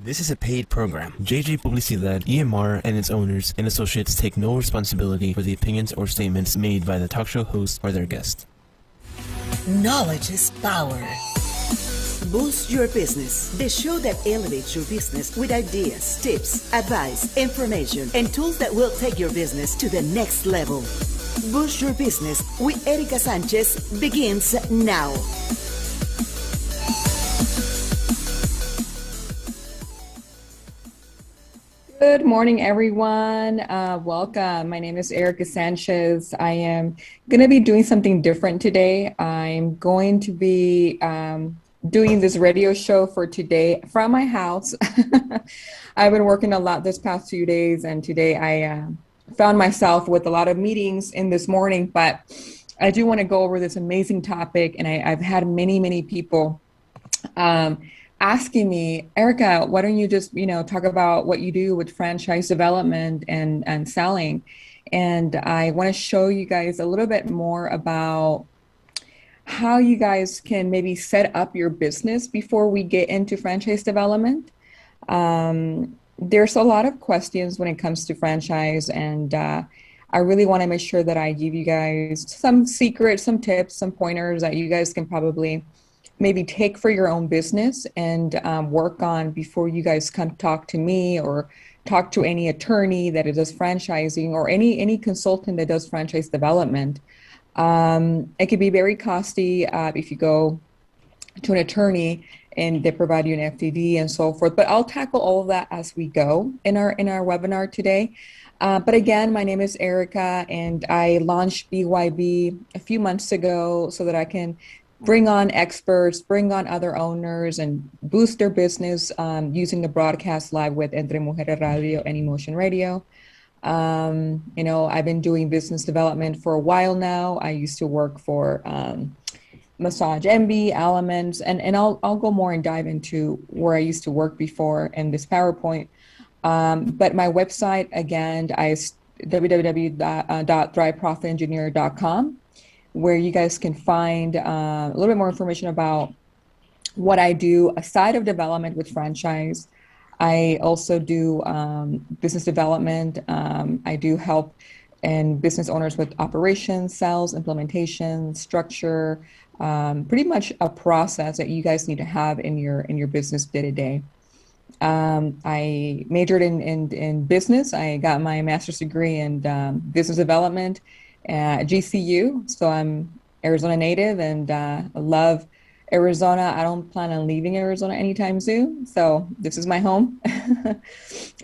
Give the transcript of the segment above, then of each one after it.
This is a paid program. JJ Publicidad, EMR, and its owners and associates take no responsibility for the opinions or statements made by the talk show host or their guest. Knowledge is power. Boost Your Business, the show that elevates your business with ideas, tips, advice, information, and tools that will take your business to the next level. Boost Your Business with Erika Sánchez begins now. Good morning, everyone. Welcome. My name is Erika Sánchez. I am going to be doing something different today. I'm going to be doing this radio show for today from my house. I've been working a lot this past few days, and today I found myself with a lot of meetings in this morning, but I do want to go over this amazing topic, and I've had many people asking me, Erika, why don't you just, talk about what you do with franchise development and selling? And I want to show you guys a little bit more about how you guys can maybe set up your business before we get into franchise development. There's a lot of questions when it comes to franchise, and I really want to make sure that I give you guys some secrets, some tips, some pointers that you guys can probably maybe take for your own business and work on before you guys come talk to me or talk to any attorney that does franchising or any consultant that does franchise development. It could be very costly if you go to an attorney and they provide you an FDD and so forth. But I'll tackle all of that as we go in our webinar today. But again, my name is Erika, and I launched BYB a few months ago so that I can bring on experts, bring on other owners, and boost their business using the broadcast live with Entre Mujeres Radio and Emotion Radio. I've been doing business development for a while now. I used to work for Massage MB, Elements, and I'll go more and dive into where I used to work before in this PowerPoint. But my website, again, is www.thriveprofitengineer.com. where you guys can find a little bit more information about what I do aside of development with franchise. I also do business development. I do help and business owners with operations, sales, implementation, structure, pretty much a process that you guys need to have in your business day to day. I majored in business. I got my master's degree in business development at GCU. So I'm Arizona native, and I love Arizona. I don't plan on leaving Arizona anytime soon. So this is my home.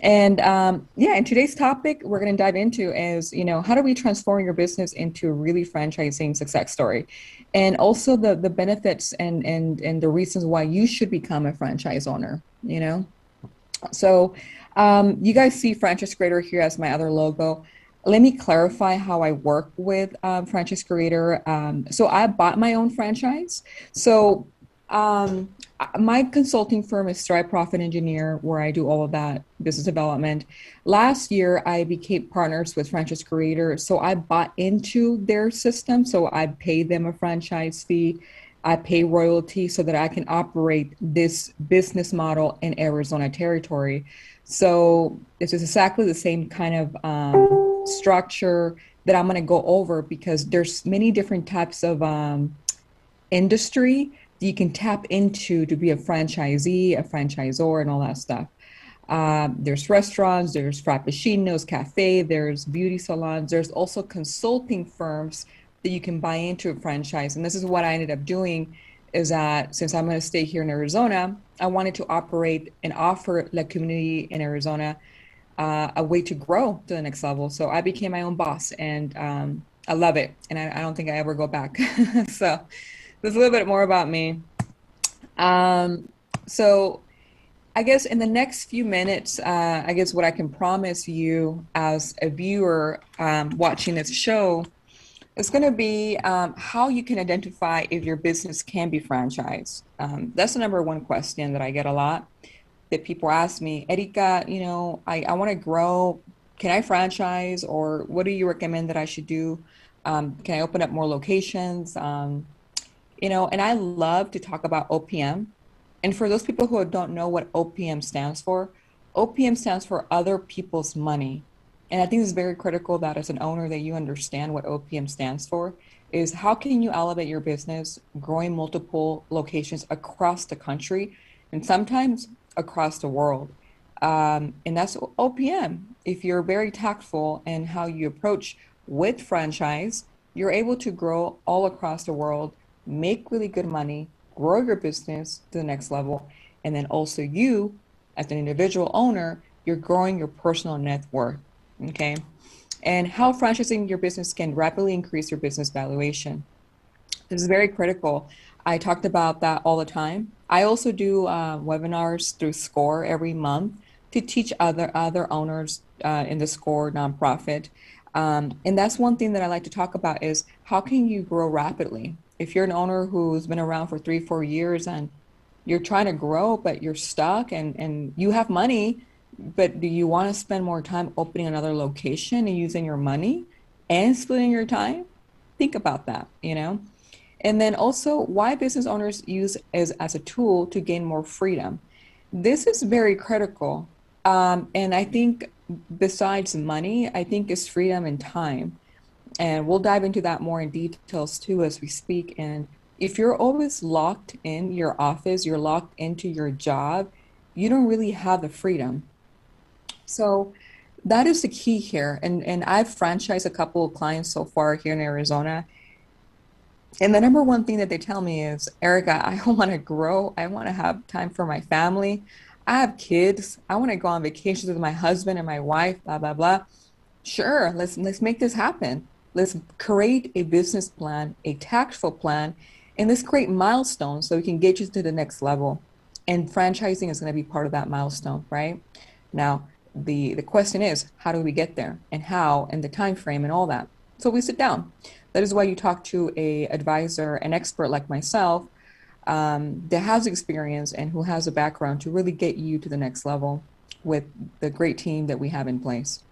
And and today's topic we're going to dive into is, how do we transform your business into a really franchising success story? And also the benefits and the reasons why you should become a franchise owner, So you guys see Franchise Creator here as my other logo. Let me clarify how I work with Franchise Creator. So I bought my own franchise. So my consulting firm is Thrive Profit Engineer, where I do all of that business development. Last year, I became partners with Franchise Creator. So I bought into their system. So I pay them a franchise fee. I pay royalty so that I can operate this business model in Arizona territory. So this is exactly the same kind of structure that I'm going to go over, because there's many different types of industry that you can tap into to be a franchisee, a franchisor, and all that stuff. There's restaurants, there's frappuccinos, cafe, there's beauty salons, there's also consulting firms that you can buy into a franchise. And this is what I ended up doing is that since I'm going to stay here in Arizona, I wanted to operate and offer the community in Arizona a way to grow to the next level. So I became my own boss and I love it. And I don't think I ever go back. So there's a little bit more about me. So I guess in the next few minutes, I guess what I can promise you as a viewer watching this show is going to be how you can identify if your business can be franchised. That's the number one question that I get a lot, that people ask me, Erika, I want to grow. Can I franchise, or what do you recommend that I should do? Can I open up more locations? And I love to talk about OPM. And for those people who don't know what OPM stands for for other people's money. And I think it's very critical that as an owner that you understand what OPM stands for, is how can you elevate your business, growing multiple locations across the country and sometimes across the world. And that's OPM. If you're very tactful in how you approach with franchise, you're able to grow all across the world, make really good money, grow your business to the next level. And then also you, as an individual owner, you're growing your personal net worth, okay? And how franchising your business can rapidly increase your business valuation. This is very critical. I talked about that all the time. I also do webinars through SCORE every month to teach other owners in the SCORE nonprofit. And that's one thing that I like to talk about is how can you grow rapidly? If you're an owner who's been around for 3-4 years and you're trying to grow, but you're stuck and you have money, but do you want to spend more time opening another location and using your money and splitting your time? Think about that, And then also why business owners use as a tool to gain more freedom. This is very critical. And I think besides money, I think is freedom and time. And we'll dive into that more in details too as we speak. And if you're always locked in your office, you're locked into your job, you don't really have the freedom. So that is the key here. And I've franchised a couple of clients so far here in Arizona. And the number one thing that they tell me is, Erika, I want to grow. I want to have time for my family. I have kids. I want to go on vacations with my husband and my wife, blah, blah, blah. Sure, let's make this happen. Let's create a business plan, a tactful plan, and let's create milestones so we can get you to the next level. And franchising is going to be part of that milestone, right? Now, the question is, how do we get there, and how, and the time frame, and all that. So we sit down. That is why you talk to a advisor, an expert like myself, that has experience and who has a background to really get you to the next level with the great team that we have in place.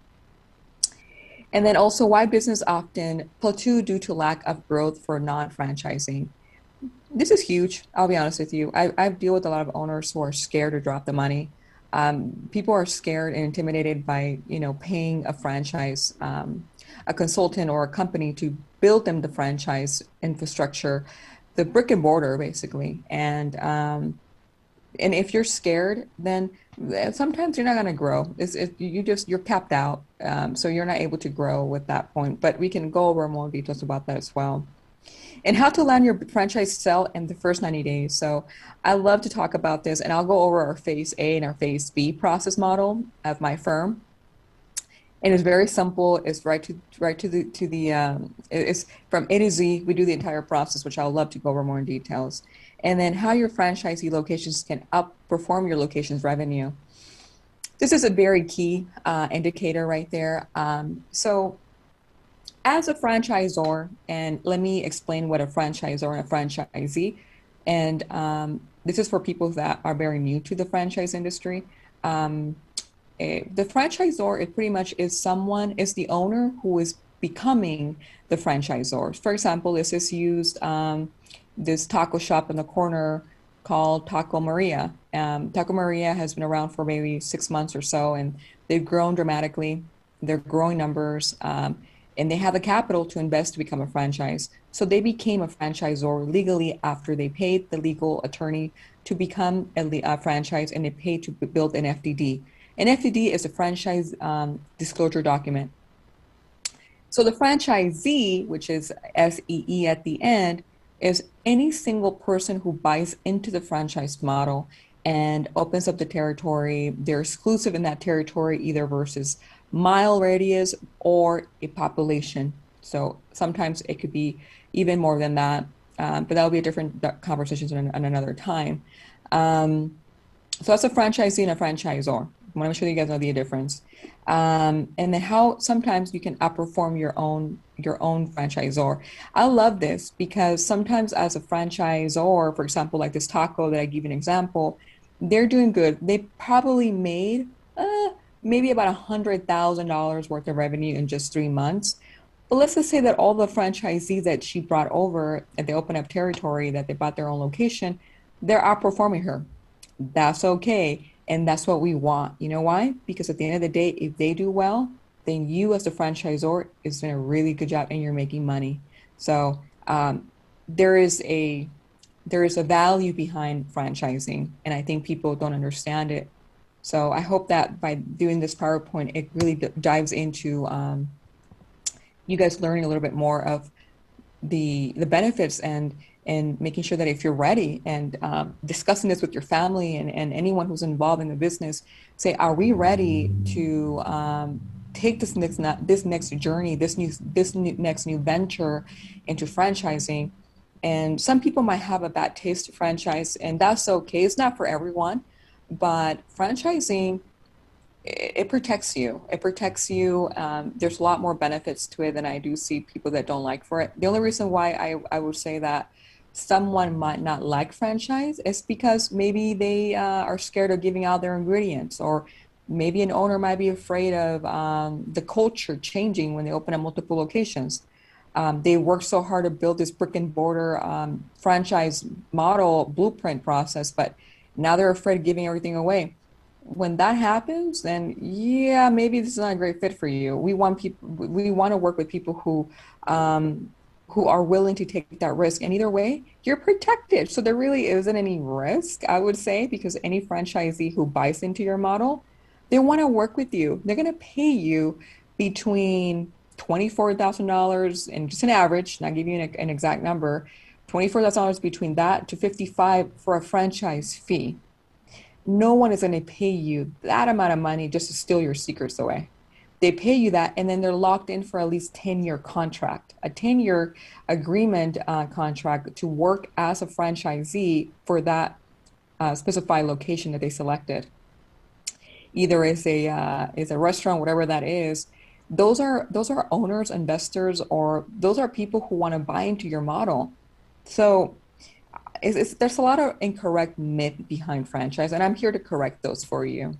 And then also why business often plateau due to lack of growth for non-franchising. This is huge. I'll be honest with you. I deal with a lot of owners who are scared to drop the money. People are scared and intimidated by, paying a franchise, a consultant or a company to build them the franchise infrastructure, the brick and mortar basically. And if you're scared, then sometimes you're not going to grow. You're capped out. So you're not able to grow with that point, but we can go over more details about that as well. And how to land your franchise sale in the first 90 days. So I love to talk about this, and I'll go over our phase A and our phase B process model of my firm. And it's very simple. It's it's from A to Z. We do the entire process, which I'll love to go over more in details. And then how your franchisee locations can outperform your location's revenue. This is a very key indicator right there. So as a franchisor, and let me explain what a franchisor and a franchisee, and this is for people that are very new to the franchise industry. The franchisor, it pretty much is the owner who is becoming the franchisor. For example, this is used this taco shop in the corner called Taco Maria. Taco Maria has been around for maybe 6 months or so, and they've grown dramatically. They're growing numbers, and they have the capital to invest to become a franchise. So they became a franchisor legally after they paid the legal attorney to become a franchise, and they paid to build an FDD. An FDD is a franchise disclosure document. So the franchisee, which is SEE at the end, is any single person who buys into the franchise model and opens up the territory. They're exclusive in that territory, either versus mile radius or a population. So sometimes it could be even more than that, but that'll be a different conversation on another time. So that's a franchisee and a franchisor. I want to make sure that you guys know the difference. And then how sometimes you can outperform your own franchisor. I love this because sometimes as a franchisor, for example, like this taco that I give you an example, they're doing good. They probably made maybe about $100,000 worth of revenue in just 3 months. But let's just say that all the franchisees that she brought over, that they open up territory, that they bought their own location, they're outperforming her. That's okay. And that's what we want. You know why? Because at the end of the day, if they do well, then you as the franchisor is doing a really good job and you're making money. So there is a value behind franchising, and I think people don't understand it. So I hope that by doing this PowerPoint, it really dives into you guys learning a little bit more of the benefits and making sure that if you're ready and discussing this with your family and anyone who's involved in the business, say, are we ready to take this next journey, this next new venture into franchising? And some people might have a bad taste of franchise, and that's okay. It's not for everyone, but franchising, it protects you. It protects you. There's a lot more benefits to it than I do see people that don't like for it. The only reason why I would say that someone might not like franchise is because maybe they are scared of giving out their ingredients, or maybe an owner might be afraid of the culture changing when they open up multiple locations. They work so hard to build this brick and mortar franchise model blueprint process, but now they're afraid of giving everything away. When that happens, then yeah, maybe this is not a great fit for you. We want to work with people who are willing to take that risk. And either way, you're protected. So there really isn't any risk, I would say, because any franchisee who buys into your model, they want to work with you. They're going to pay you between $24,000 and just an average, not give you an exact number, $24,000 between that to $55,000 for a franchise fee. No one is going to pay you that amount of money just to steal your secrets away. They pay you that, and then they're locked in for at least 10-year contract, a 10-year agreement contract to work as a franchisee for that specified location that they selected. Either is a restaurant, whatever that is. Those are owners, investors, or those are people who want to buy into your model. So there's a lot of incorrect myth behind franchise, and I'm here to correct those for you.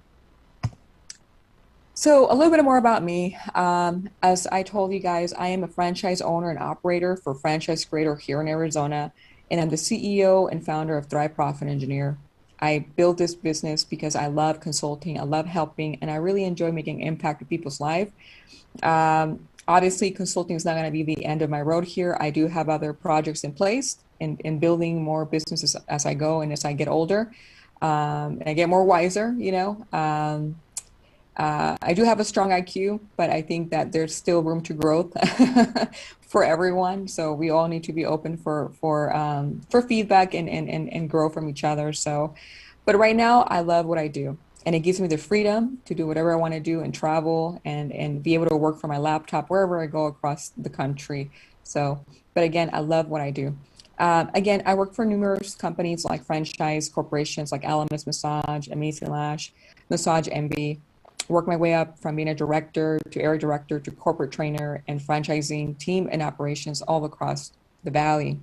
So a little bit more about me. As I told you guys, I am a franchise owner and operator for Franchise Creator here in Arizona, and I'm the CEO and founder of Thrive Profit Engineer. I built this business because I love consulting, I love helping, and I really enjoy making an impact in people's life. Obviously, consulting is not going to be the end of my road here. I do have other projects in place and building more businesses as I go and as I get older, and I get more wiser, I do have a strong IQ, but I think that there's still room to growth for everyone. So we all need to be open for feedback and grow from each other. So, but right now I love what I do, and it gives me the freedom to do whatever I want to do and travel and be able to work from my laptop wherever I go across the country. So, but again, I love what I do. Again, I work for numerous companies like franchise corporations like Alamis Massage, Amazing Lash, Massage MB. Work my way up from being a director to area director to corporate trainer and franchising team and operations all across the valley.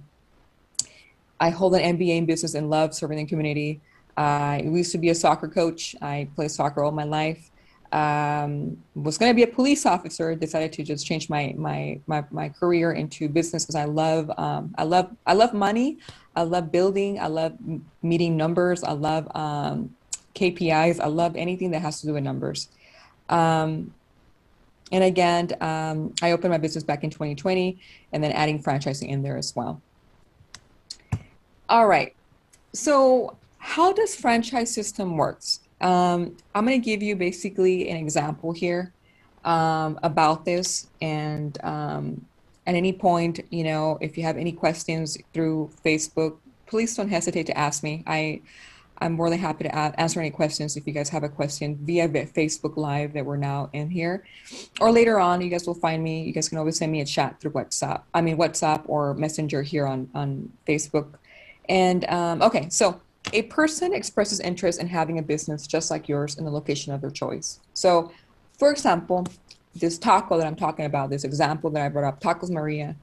I hold an MBA in business and love serving the community. I used to be a soccer coach. I played soccer all my life. Was going to be a police officer. Decided to just change my career into business because I love money. I love building. I love meeting numbers. I love KPIs. I love anything that has to do with numbers. And again, I opened my business back in 2020 and then adding franchising in there as well. All right. So how does franchise system works? I'm going to give you basically an example here about this. And at any point, if you have any questions through Facebook, please don't hesitate to ask me. I'm more than happy to answer any questions if you guys have a question via Facebook Live that we're now in here. Or later on, you guys will find me. You guys can always send me a chat through WhatsApp or Messenger here on Facebook. And okay, so a person expresses interest in having a business just like yours in the location of their choice. So, for example, this taco that I'm talking about, this example that I brought up, Tacos Maria,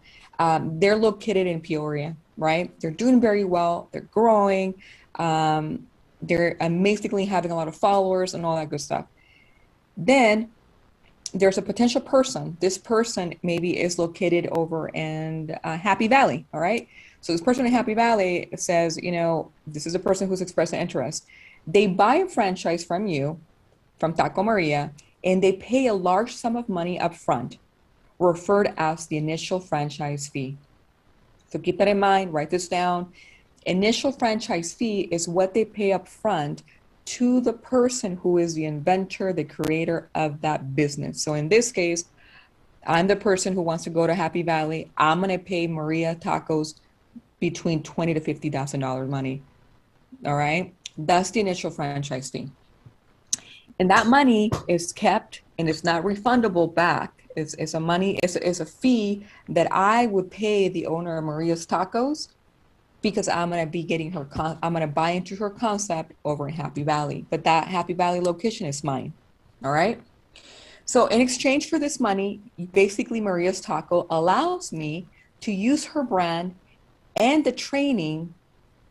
they're located in Peoria, right? They're doing very well. They're growing. They're basically having a lot of followers and all that good stuff. Then there's a potential person. This person maybe is located over in Happy Valley, all right? So this person in Happy Valley says, this is a person who's expressed an interest. They buy a franchise from you, from Taco Maria, and they pay a large sum of money up front, referred as the initial franchise fee. So keep that in mind, write this down. Initial franchise fee is what they pay up front to the person who is the inventor, the creator of that business. So in this case, I'm the person who wants to go to Happy Valley. I'm going to pay Maria Tacos between $20,000 to $50,000 money. All right. That's the initial franchise fee. And that money is kept and it's not refundable back. It's a fee that I would pay the owner of Maria's Tacos because I'm going to be getting I'm going to buy into her concept over in Happy Valley. But that Happy Valley location is mine. All right. So in exchange for this money, basically Maria's Taco allows me to use her brand and the training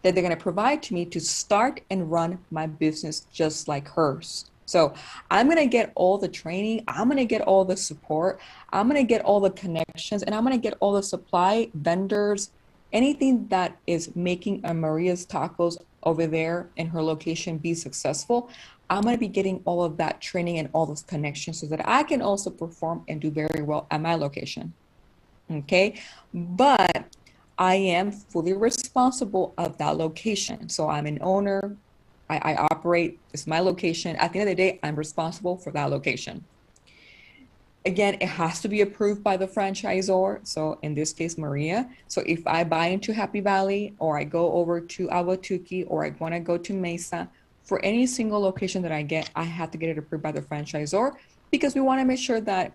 that they're going to provide to me to start and run my business just like hers. So I'm going to get all the training. I'm going to get all the support. I'm going to get all the connections, and I'm going to get all the supply vendors, anything that is making a Maria's Tacos over there in her location be successful. I'm going to be getting all of that training and all those connections so that I can also perform and do very well at my location. Okay. But I am fully responsible of that location. So I'm an owner. I operate. It's my location. At the end of the day, I'm responsible for that location. Again, it has to be approved by the franchisor. So in this case, Maria. So if I buy into Happy Valley or I go over to Awatuki or I want to go to Mesa, for any single location that I get, I have to get it approved by the franchisor because we want to make sure that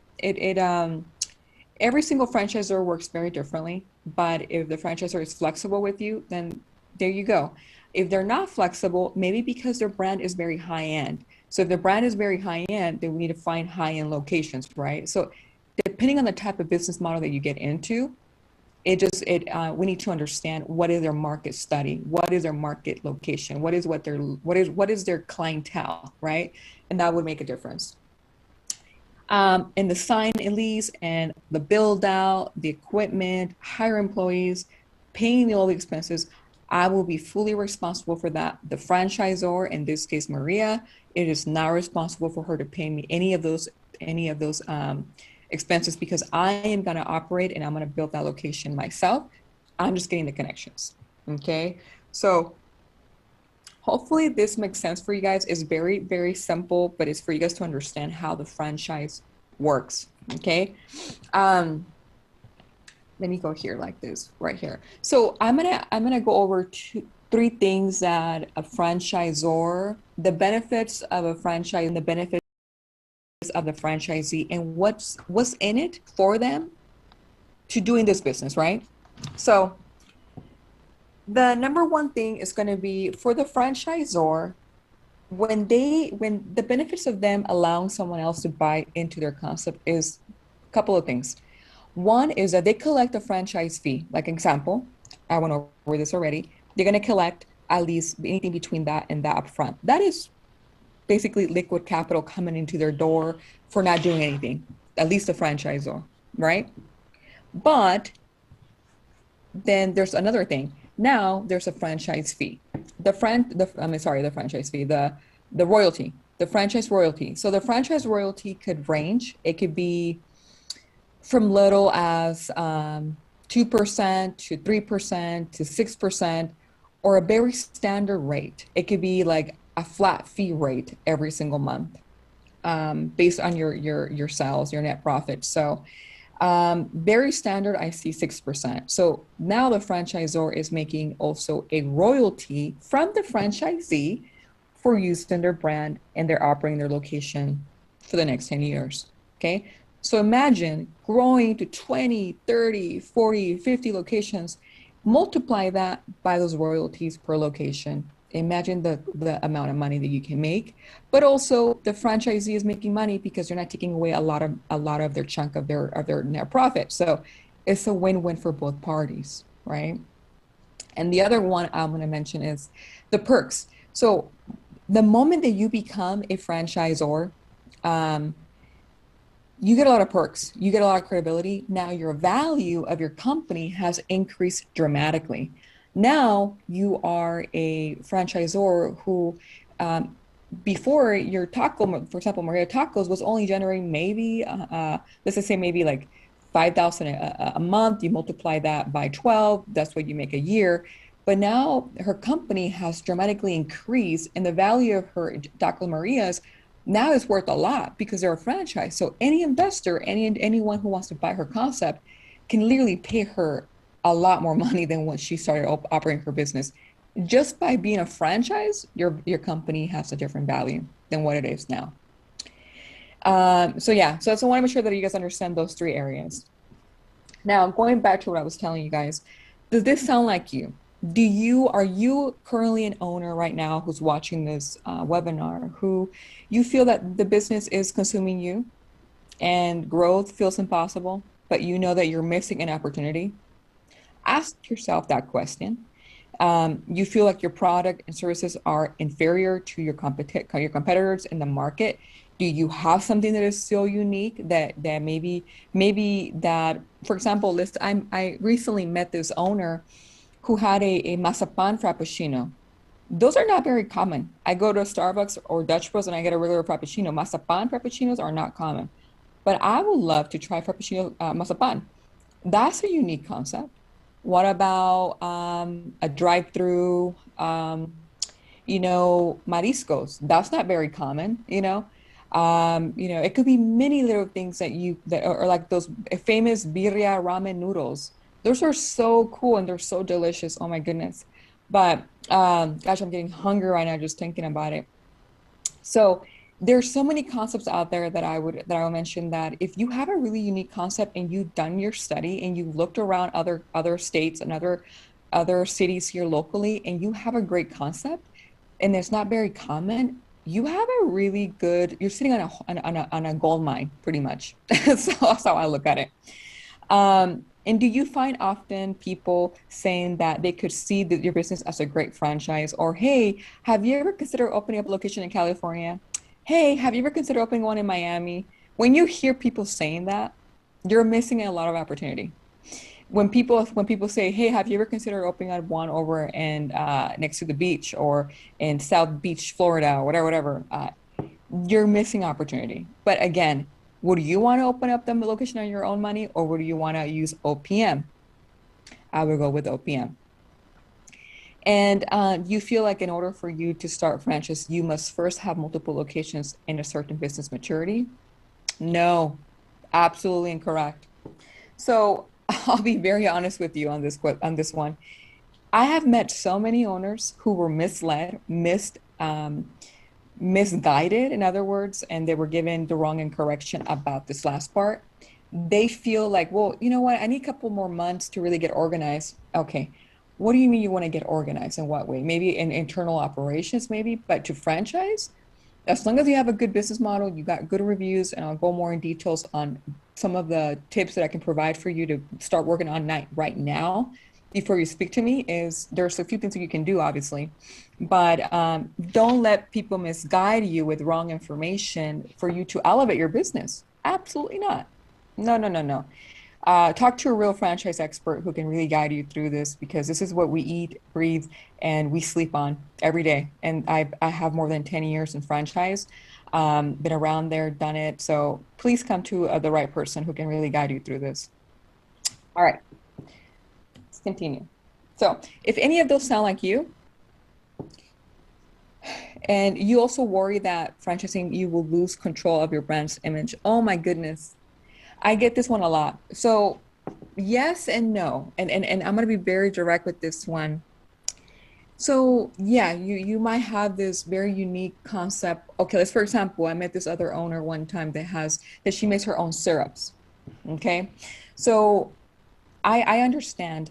every single franchisor works very differently. But if the franchisor is flexible with you, then there you go. If they're not flexible, maybe because their brand is very high end. So if the brand is very high end, then we need to find high end locations, right? So depending on the type of business model that you get into, we need to understand what is their market study, what is their market location, what is their clientele, right? And that would make a difference. And the sign and lease and the build out, the equipment, hire employees, paying all the expenses, I will be fully responsible for that. The franchisor, in this case, Maria, it is not responsible for her to pay me any of those expenses because I am going to operate and I'm going to build that location myself. I'm just getting the connections. Okay. So hopefully this makes sense for you guys. It's very, very simple, but it's for you guys to understand how the franchise works. Okay. Let me go here like this right here. So I'm gonna go over three things that a franchisor, the benefits of a franchise and the benefits of the franchisee and what's in it for them to doing this business, right? So the number one thing is going to be for the franchisor when the benefits of them allowing someone else to buy into their concept is a couple of things. One is that they collect a franchise fee. Like example, I went over this already. They're going to collect at least anything between that and that upfront. That is basically liquid capital coming into their door for not doing anything, at least the franchisor, right? But then there's another thing. Now there's a franchise fee. The franchise fee, the royalty, the franchise royalty. So the franchise royalty could range. It could be from little as 2% to 3% to 6%, or a very standard rate. It could be like a flat fee rate every single month, based on your sales, your net profit. So very standard, I see 6%. So now the franchisor is making also a royalty from the franchisee for using their brand, and they're operating their location for the next 10 years. Okay. So imagine growing to 20, 30, 40, 50 locations, multiply that by those royalties per location. Imagine the amount of money that you can make, but also the franchisee is making money because you're not taking away a lot of their chunk of their net profit. So it's a win-win for both parties, right? And the other one I'm going to mention is the perks. So the moment that you become a franchisor, you get a lot of perks, you get a lot of credibility. Now your value of your company has increased dramatically. Now you are a franchisor who, before your taco, for example, Maria Tacos was only generating maybe, let's just say maybe like 5,000 a month. You multiply that by 12, that's what you make a year. But now her company has dramatically increased, and the value of her Taco Maria's now is worth a lot because they're a franchise. So any investor, anyone who wants to buy her concept can literally pay her a lot more money than when she started operating her business. Just by being a franchise, your company has a different value than what it is now. So I want to make sure that you guys understand those three areas. Now, going back to what I was telling you guys, does this sound like you? Are you currently an owner right now who's watching this webinar, who you feel that the business is consuming you and growth feels impossible, but you know that you're missing an opportunity? Ask yourself that question. You feel like your product and services are inferior to your competitors in the market. Do you have something that is so unique that maybe that, for example, I recently met this owner who had a mazapan frappuccino. Those are not very common. I go to Starbucks or Dutch Bros and I get a regular frappuccino. Mazapan frappuccinos are not common, but I would love to try frappuccino mazapan. That's a unique concept. What about a drive-through, mariscos? That's not very common, it could be many little things that are like those famous birria ramen noodles. Those are so cool and they're so delicious. Oh my goodness. But gosh, I'm getting hungry right now just thinking about it. So there's so many concepts out there that I will mention, that if you have a really unique concept and you've done your study and you looked around other states and other cities here locally, and you have a great concept and it's not very common, you have a really good, you're sitting on a gold mine pretty much. So that's how I look at it. And do you find often people saying that they could see your business as a great franchise? Or, hey, have you ever considered opening up a location in California? Hey, have you ever considered opening one in Miami? When you hear people saying that, you're missing a lot of opportunity. When people say, hey, have you ever considered opening up one over and next to the beach or in South Beach, Florida, or whatever, you're missing opportunity. But again, would you want to open up the location on your own money, or would you want to use OPM? I would go with OPM. And you feel like in order for you to start franchise, you must first have multiple locations in a certain business maturity? No, absolutely incorrect. So I'll be very honest with you on this one. I have met so many owners who were misled, misguided, in other words, and they were given the wrong correction about this last part. They feel like, well, you know what, I need a couple more months to really get organized. Okay, what do you mean you want to get organized? In what way? Maybe in internal operations, maybe, but to franchise, as long as you have a good business model, you got good reviews, and I'll go more in details on some of the tips that I can provide for you to start working on right now before you speak to me. There's a few things that you can do, obviously, but don't let people misguide you with wrong information for you to elevate your business. Absolutely not. No. Talk to a real franchise expert who can really guide you through this, because this is what we eat, breathe, and we sleep on every day. And I have more than 10 years in franchise, been around there, done it. So please come to the right person who can really guide you through this. All right, let's continue. So if any of those sound like you, And you also worry that franchising, you will lose control of your brand's image. Oh my goodness. I get this one a lot. So yes and no. And I'm going to be very direct with this one. So yeah, you might have this very unique concept. Okay, let's for example, I met this other owner one time that she makes her own syrups. Okay. So I understand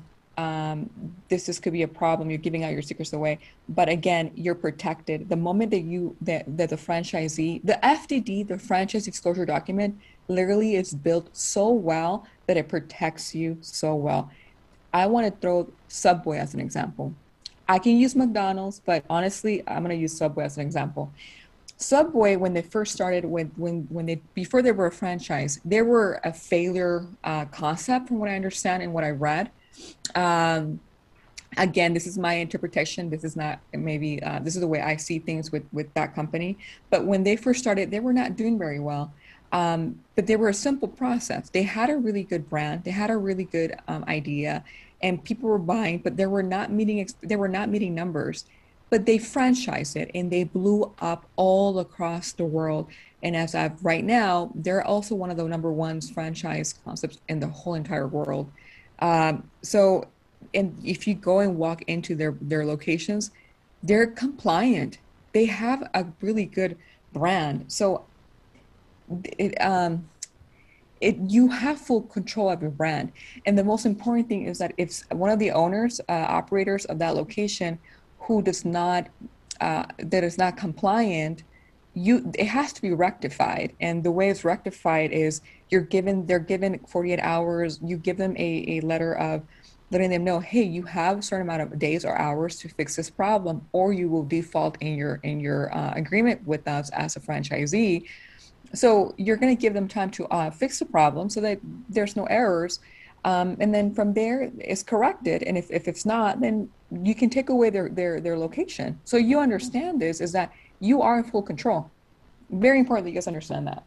this could be a problem. You're giving out your secrets away, but again, you're protected. The moment that the franchisee, the FDD, the franchise disclosure document, literally is built so well that it protects you so well. I want to throw Subway as an example. I can use McDonald's, but honestly, I'm going to use Subway as an example. Subway, when they first started, when they before they were a franchise, they were a failure concept, from what I understand and what I read. Um, Again, this is my interpretation. This is not maybe this is the way I see things with that company. But when they first started, they were not doing very well. But they were a simple process. They had a really good brand. They had a really good idea, and people were buying, but they were not meeting numbers. But they franchised it, and they blew up all across the world. And as of right now, they're also one of the number ones franchise concepts in the whole entire world. So, and if you go and walk into their locations, they're compliant. They have a really good brand. So it it you have full control of your brand. And the most important thing is that if one of the owners, operators of that location, who does not that is not compliant, it has to be rectified. And the way it's rectified is they're given 48 hours. You give them a letter of letting them know, hey, you have a certain amount of days or hours to fix this problem, or you will default in your agreement with us as a franchisee. So you're going to give them time to fix the problem so that there's no errors. And then from there, it's corrected. And if it's not, then you can take away their location. So you understand this is that you are in full control. Very important that you guys understand that.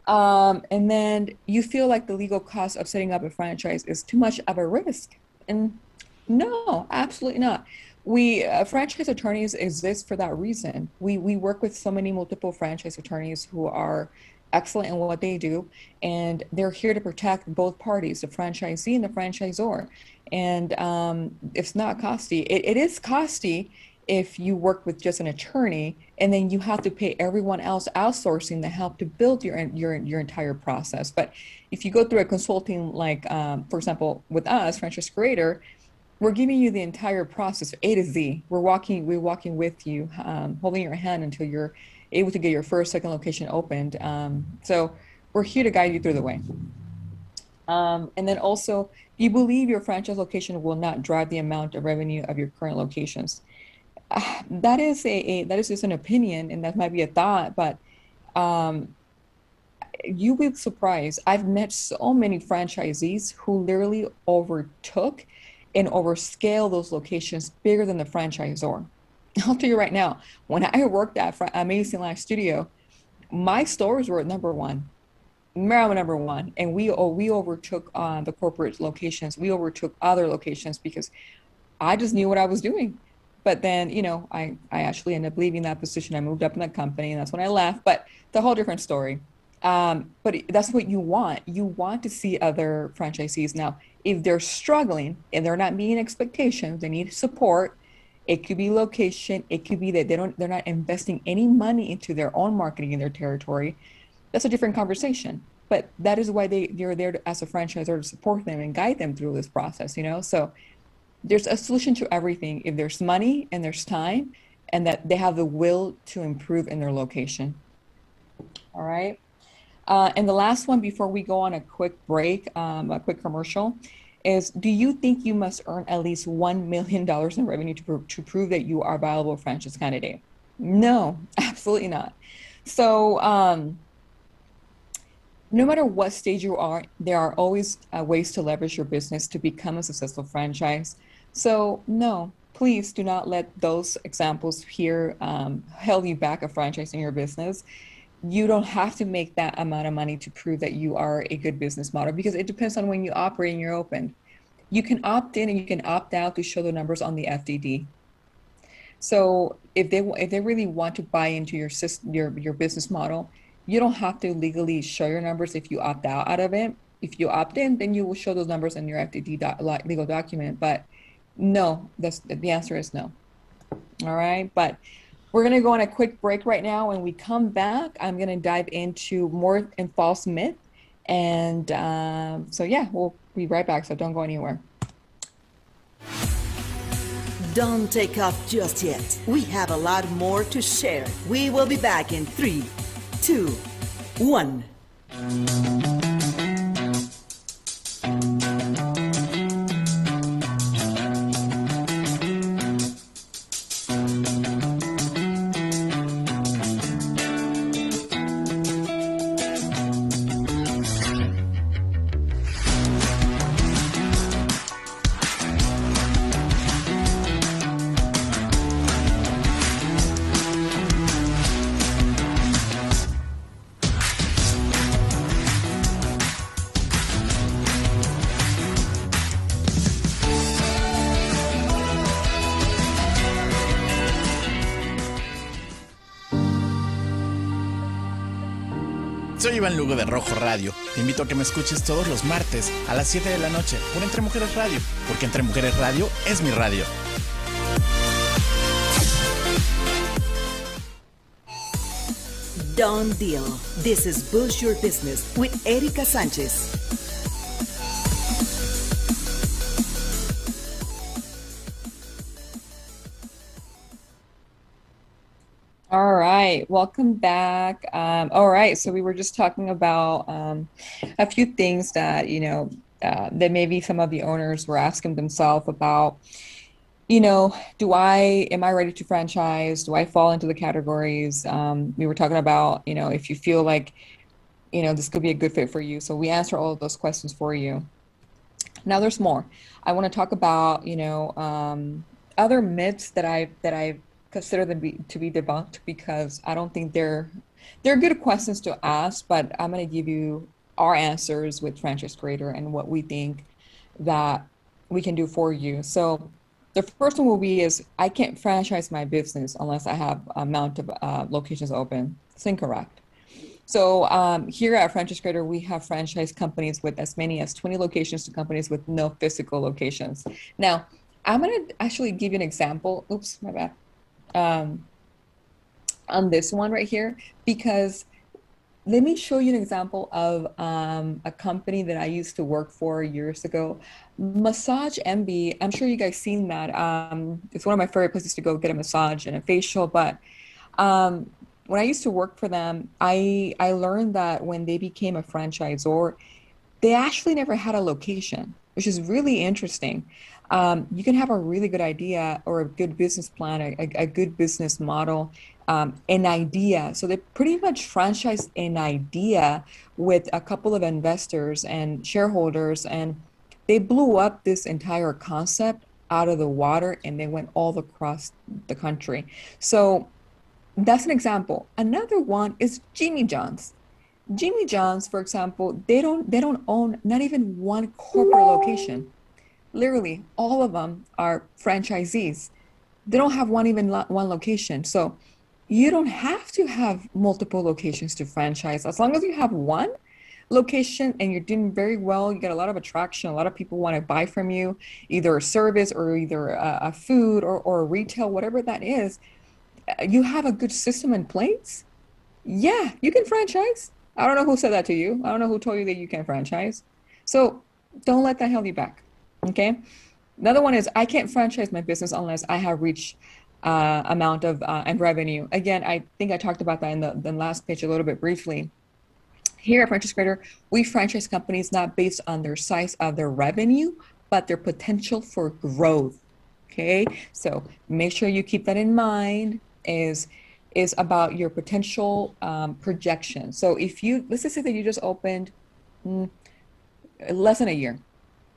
And then you feel like the legal cost of setting up a franchise is too much of a risk. And no, absolutely not. We franchise attorneys exist for that reason. We work with so many multiple franchise attorneys who are excellent in what they do, and they're here to protect both parties, the franchisee and the franchisor. And it's not costly. It is costly if you work with just an attorney, and then you have to pay everyone else outsourcing the help to build your entire process. But if you go through a consulting, like for example, with us, Franchise Creator, we're giving you the entire process, A to Z. We're walking with you, holding your hand until you're able to get your first, second location opened. So we're here to guide you through the way. And then also, you believe your franchise location will not drive the amount of revenue of your current locations. That is that is just an opinion, and that might be a thought, but you will be surprised. I've met so many franchisees who literally overtook and overscale those locations bigger than the franchisor. I'll tell you right now, when I worked at Amazing Life Studio, my stores were number one, Maryland number one, and we overtook the corporate locations. We overtook other locations because I just knew what I was doing. But then, I actually ended up leaving that position. I moved up in the company, and that's when I left. But it's a whole different story. But that's what you want. You want to see other franchisees. Now, if they're struggling and they're not meeting expectations, they need support. It could be location. It could be that they're not investing any money into their own marketing in their territory. That's a different conversation. But that is why you're there as a franchisor to support them and guide them through this process, So there's a solution to everything if there's money and there's time and that they have the will to improve in their location. All right. And the last one before we go on a quick break, a quick commercial, is do you think you must earn at least $1 million in revenue to prove that you are a viable franchise candidate? No, absolutely not. So no matter what stage you are, there are always ways to leverage your business to become a successful franchise. So no, please do not let those examples here hold you back of franchising your business. You don't have to make that amount of money to prove that you are a good business model, because it depends on when you operate and you're open. You can opt in and you can opt out to show the numbers on the FDD. So if they really want to buy into your business model, you don't have to legally show your numbers if you opt out of it. If you opt in, then you will show those numbers in your FDD legal document. But no, the answer is no. All right, but we're gonna go on a quick break right now. When we come back, I'm gonna dive into more and false myth, and so yeah, we'll be right back. So don't go anywhere. Don't take off just yet. We have a lot more to share. We will be back in 3, 2, 1. Soy Iván Lugo de Rojo Radio. Te invito a que me escuches todos los martes a las 7 de la noche por Entre Mujeres Radio, porque Entre Mujeres Radio es mi radio. Done deal. This is Boost Your Business with Erika Sánchez. All right, welcome back. All right, so we were just talking about a few things that, that maybe some of the owners were asking themselves about, am I ready to franchise? Do I fall into the categories? We were talking about, if you feel like, this could be a good fit for you. So we answer all of those questions for you. Now there's more. I want to talk about, other myths that I consider them to be debunked, because I don't think they're good questions to ask, but I'm going to give you our answers with Franchise Creator and what we think that we can do for you. So the first one will be is I can't franchise my business unless I have amount of locations open. It's incorrect. So here at Franchise Creator, we have franchise companies with as many as 20 locations to companies with no physical locations. Now, I'm going to actually give you an example. Oops, my bad. On this one right here, because let me show you an example of a company that I used to work for years ago, Massage MB. I'm sure you guys seen that. It's one of my favorite places to go get a massage and a facial. But when I used to work for them, I learned that when they became a franchisor, they actually never had a location, which is really interesting. You can have a really good idea or a good business plan, a good business model, an idea. So they pretty much franchised an idea with a couple of investors and shareholders, and they blew up this entire concept out of the water, and they went all across the country. So that's an example. Another one is Jimmy John's. Jimmy John's, for example, they don't own not even one corporate location. Literally, all of them are franchisees. They don't have one location. So you don't have to have multiple locations to franchise. As long as you have one location and you're doing very well, you get a lot of attraction, a lot of people want to buy from you, either a service or either a food or retail, whatever that is, you have a good system in place. Yeah, you can franchise. I don't know who said that to you. I don't know who told you that you can franchise. So don't let that hold you back. Okay. Another one is I can't franchise my business unless I have reached amount of and revenue. Again, I think I talked about that in the last page a little bit briefly. Here at Franchise Creator, we franchise companies not based on their size of their revenue, but their potential for growth. Okay. So make sure you keep that in mind. Is about your potential projection. So if let's just say that you just opened less than a year,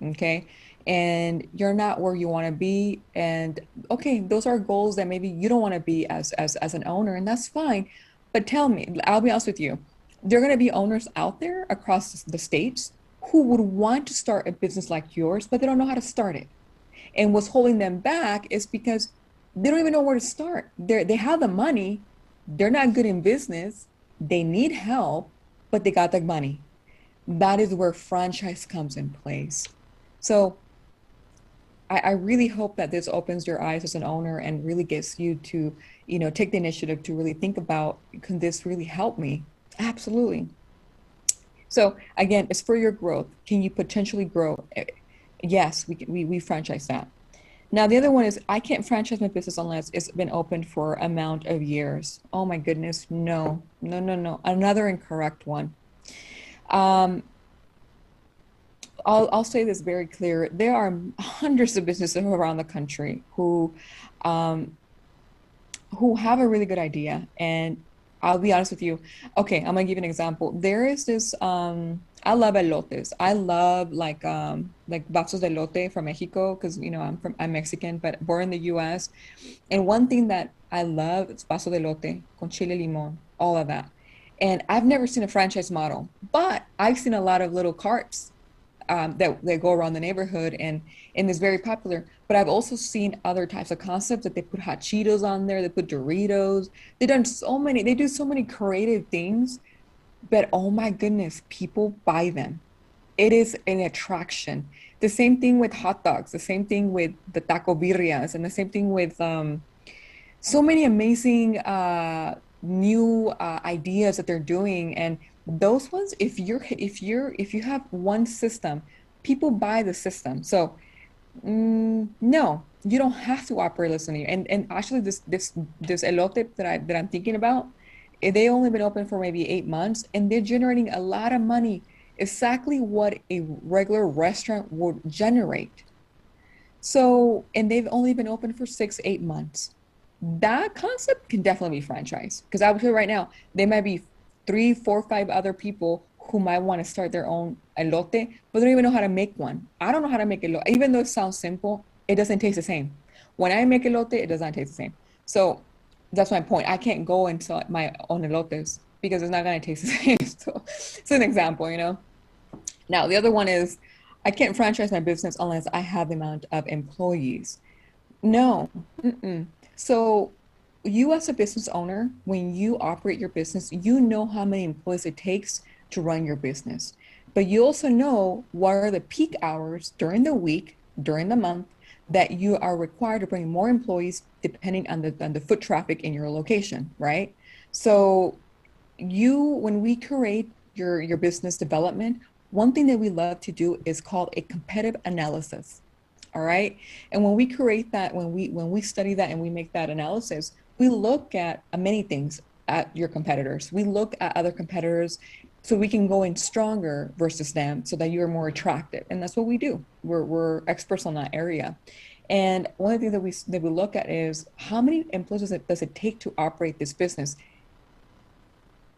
okay, and you're not where you want to be, and okay, those are goals that maybe you don't want to be as an owner, and that's fine. But tell me, I'll be honest with you, there are going to be owners out there across the states who would want to start a business like yours, but they don't know how to start it. And what's holding them back is because they don't even know where to start. They have the money, they're not good in business, they need help, but they got the money. That is where franchise comes in place. So I really hope that this opens your eyes as an owner and really gets you to, take the initiative to really think about, can this really help me? Absolutely. So again, it's for your growth. Can you potentially grow? Yes, we franchise that. Now the other one is I can't franchise my business unless it's been open for amount of years. Oh my goodness, no, no, no, no. Another incorrect one. Um, I'll say this very clear. There are hundreds of businesses around the country um, who have a really good idea. And I'll be honest with you. Okay, I'm gonna give you an example. There is this. I love elotes. I love like vasos de elote from Mexico because I'm Mexican, but born in the U.S. And one thing that I love is vaso de elote con chile limon, all of that. And I've never seen a franchise model, but I've seen a lot of little carts that they go around the neighborhood and is very popular. But I've also seen other types of concepts that they put hot Cheetos on there, they put Doritos. They do so many creative things, but oh my goodness, people buy them. It is an attraction. The same thing with hot dogs, the same thing with the taco birrias, and the same thing with so many amazing new ideas that they're doing. And those ones, if you have one system, people buy the system. So no, you don't have to operate listening. And actually, this elote that I'm thinking about, they only been open for maybe 8 months, and they're generating a lot of money, exactly what a regular restaurant would generate. So, and they've only been open for 6, 8 months. That concept can definitely be franchised because I would say right now there might be 3, 4, 5 other people who might want to start their own elote, but they don't even know how to make one. I don't know how to make elote. Even though it sounds simple, it doesn't taste the same. When I make elote, it does not taste the same. So that's my point. I can't go and sell my own elotes because it's not going to taste the same. So it's an example. Now, the other one is I can't franchise my business unless I have the amount of employees. No. Mm-mm. So you as a business owner, when you operate your business, you know how many employees it takes to run your business. But you also know what are the peak hours during the week, during the month, that you are required to bring more employees depending on the foot traffic in your location, right? So when we create your business development, one thing that we love to do is called a competitive analysis. All right. And when we create that, when we study that and we make that analysis, we look at many things at your competitors. We look at other competitors so we can go in stronger versus them so that you're more attractive. And that's what we do. We're experts on that area. And one of the things that we look at is how many employees does it take to operate this business?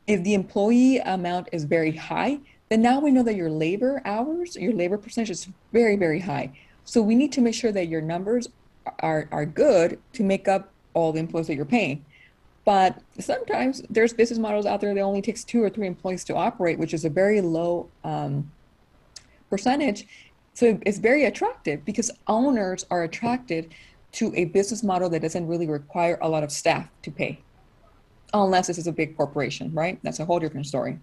If the employee amount is very high, then now we know that your labor hours, your labor percentage is very, very high. So we need to make sure that your numbers are good to make up all the employees that you're paying. But sometimes there's business models out there that only takes 2 or 3 employees to operate, which is a very low percentage. So it's very attractive because owners are attracted to a business model that doesn't really require a lot of staff to pay, unless this is a big corporation, right? That's a whole different story.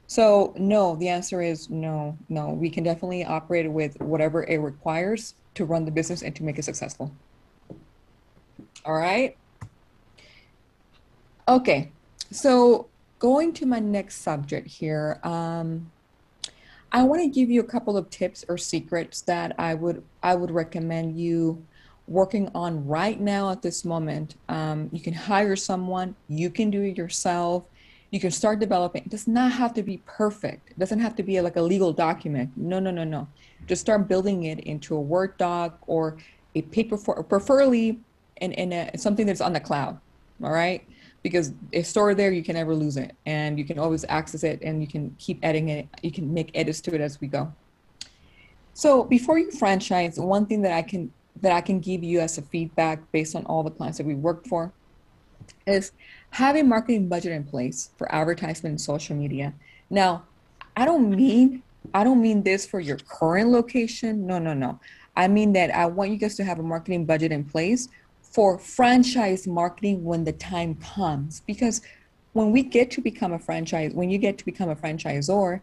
So no, the answer is no. We can definitely operate with whatever it requires to run the business and to make it successful. All right. Okay, so going to my next subject here, I want to give you a couple of tips or secrets that I would recommend you working on right now at this moment. You can hire someone, you can do it yourself. You can start developing. It does not have to be perfect. It doesn't have to be like a legal document. No. Just start building it into a Word doc or a paper, preferably in something that's on the cloud. All right, because it's stored there, you can never lose it, and you can always access it, and you can keep editing it. You can make edits to it as we go. So before you franchise, one thing that I can give you as a feedback based on all the clients that we worked for is have a marketing budget in place for advertisement and social media. Now, I don't mean this for your current location. No. I mean that I want you guys to have a marketing budget in place for franchise marketing when the time comes. Because when we get to become a franchise, when you get to become a franchisor,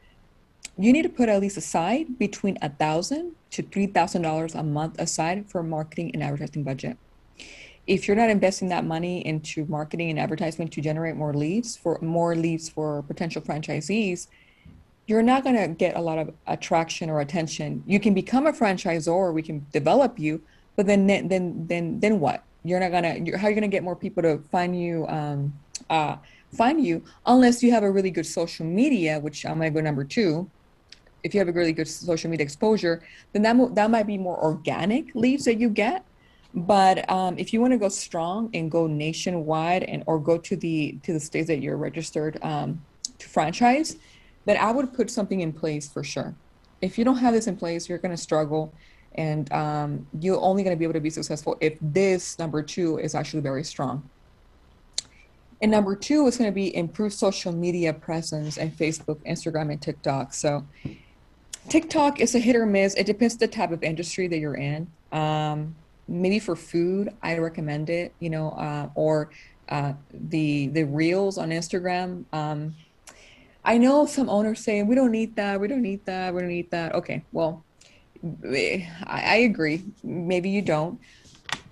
you need to put at least aside between $1,000 to $3,000 a month aside for marketing and advertising budget. If you're not investing that money into marketing and advertisement to generate more leads for potential franchisees, you're not going to get a lot of attraction or attention. You can become a franchisor, we can develop you, but then what? You're not gonna. How are you gonna get more people to find you? Unless you have a really good social media, which I'm gonna go number 2. If you have a really good social media exposure, then that might be more organic leads that you get. But if you want to go strong and go nationwide or go to the states that you're registered to franchise, then I would put something in place for sure. If you don't have this in place, you're going to struggle, and you're only going to be able to be successful if this number 2 is actually very strong. And number 2 is going to be improve social media presence and Facebook, Instagram, and TikTok. So TikTok is a hit or miss. It depends the type of industry that you're in. Maybe for food, I recommend it, or the reels on Instagram. I know some owners saying we don't need that. Okay, well, I agree. Maybe you don't,